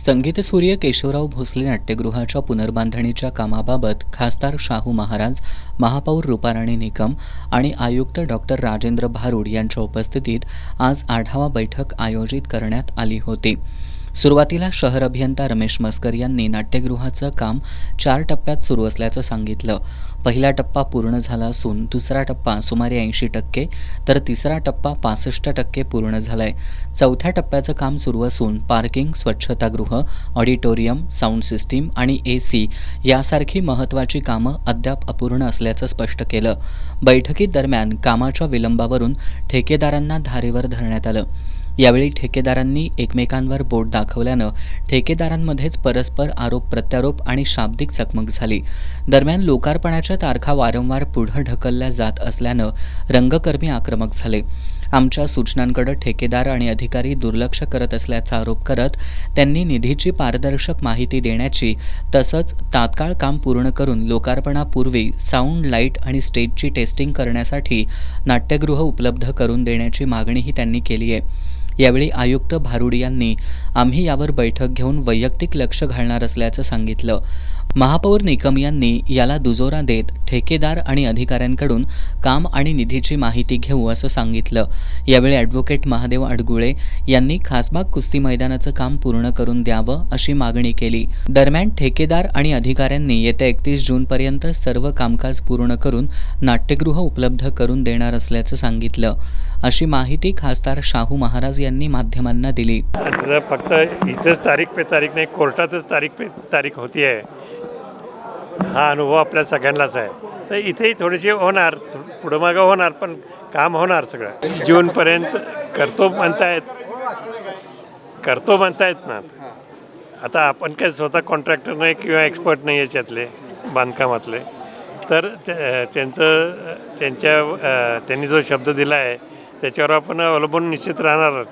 संगीतसूर्य केशवराव भोसले नाट्यगृहाच्या पुनर्बांधणीच्या कामाबाबत खासदार शाहू महाराज, महापौर रूपाराणी निकम आणि आयुक्त डॉक्टर राजेंद्र भारुड यांच्या उपस्थितीत आज आढावा बैठक आयोजित करण्यात आली होती. सुरुवातीला शहर अभियंता रमेश मस्कर यांनी नाट्यगृहाचं काम 4 टप्प्यात सुरू असल्याचं सांगितलं. पहिला टप्पा पूर्ण झाला असून दुसरा टप्पा सुमारे 80%, तर तिसरा टप्पा 65% पूर्ण झालाय. चौथ्या टप्प्याचं काम सुरू असून पार्किंग, स्वच्छतागृह, ऑडिटोरियम, साऊंड सिस्टीम आणि AC यासारखी महत्त्वाची कामं अद्याप अपूर्ण असल्याचं स्पष्ट केलं. बैठकीत दरम्यान कामाच्या विलंबावरून ठेकेदारांना धारेवर धरण्यात आलं. यावेळी ठेकेदारांनी एकमेकांवर बोट दाखवल्यानं ठेकेदारांमध्येच परस्पर आरोप प्रत्यारोप आणि शाब्दिक चकमक झाली. दरम्यान लोकार्पणाच्या तारखा वारंवार पुढे ढकलल्या जात असल्यानं रंगकर्मी आक्रमक झाले. आमच्या सूचनांकडे ठेकेदार आणि अधिकारी दुर्लक्ष करत असल्याचा आरोप करत त्यांनी निधीची पारदर्शक माहिती देण्याची तसंच तात्काळ काम पूर्ण करून लोकार्पणापूर्वी साऊंड, लाईट आणि स्टेजची टेस्टिंग करण्यासाठी नाट्यगृह उपलब्ध करून देण्याची मागणीही त्यांनी केली आहे. यावेळी आयुक्त भारुड यांनी आम्ही यावर बैठक घेऊन वैयक्तिक लक्ष घालणार असल्याचं सांगितलं. महापौर निकम यांनी याला दुजोरा देत ठेकेदार आणि अधिकाऱ्यांकडून काम आणि निधीची माहिती घेऊ असं सांगितलं. यावेळी ॲडव्होकेट महादेव अडगुळे यांनी खासबाग कुस्ती मैदानाचं काम पूर्ण करून द्यावं अशी मागणी केली. दरम्यान ठेकेदार आणि अधिकाऱ्यांनी येत्या 31 जूनपर्यंत सर्व कामकाज पूर्ण करून नाट्यगृह उपलब्ध करून देणार असल्याचं सांगितलं. अशी माहिती खासदार शाहू महाराज यांनी माध्यमांना दिली. फक्त इथेच तारीख पे तारीख नाही, कोर्टातच तारीख पे तारीख होती आहे. हा अनुभव आपल्या सगळ्यांनाच आहे. तर इथेही थोडीशी होणार, पुढं मागं होणार, पण काम होणार सगळं. जूनपर्यंत करतो म्हणतायत ना. आता आपण काय स्वतः कॉन्ट्रॅक्टर नाही किंवा एक्सपर्ट नाही याच्यातले बांधकामातले, तर त्यांनी जो शब्द दिला आहे त्याच्यावर आपण अवलंबून निश्चित राहणार.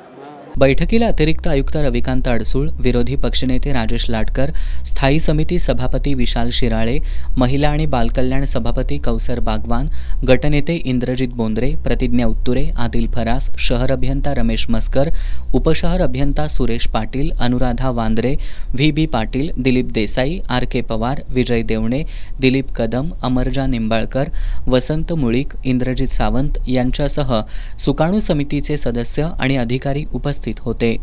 बैठकीला अतिरिक्त आयुक्त रविकांत अडसूळ, विरोधी पक्षनेते राजेश लाटकर, स्थायी समिती सभापती विशाल शिराळे, महिला आणि बालकल्याण सभापती कौसर बागवान, गटनेते इंद्रजित बोंद्रे, प्रतिज्ञा उत्तुरे, आदिल फरास, शहर अभियंता रमेश मस्कर, उपशहर अभियंता सुरेश पाटील, अनुराधा वांद्रे, VB पाटील, दिलीप देसाई, RK पवार, विजय देवणे, दिलीप कदम, अमरजा निंबाळकर, वसंत मुळीक, इंद्रजित सावंत यांच्यासह सुकाणू समितीचे सदस्य आणि अधिकारी उपस्थित होते.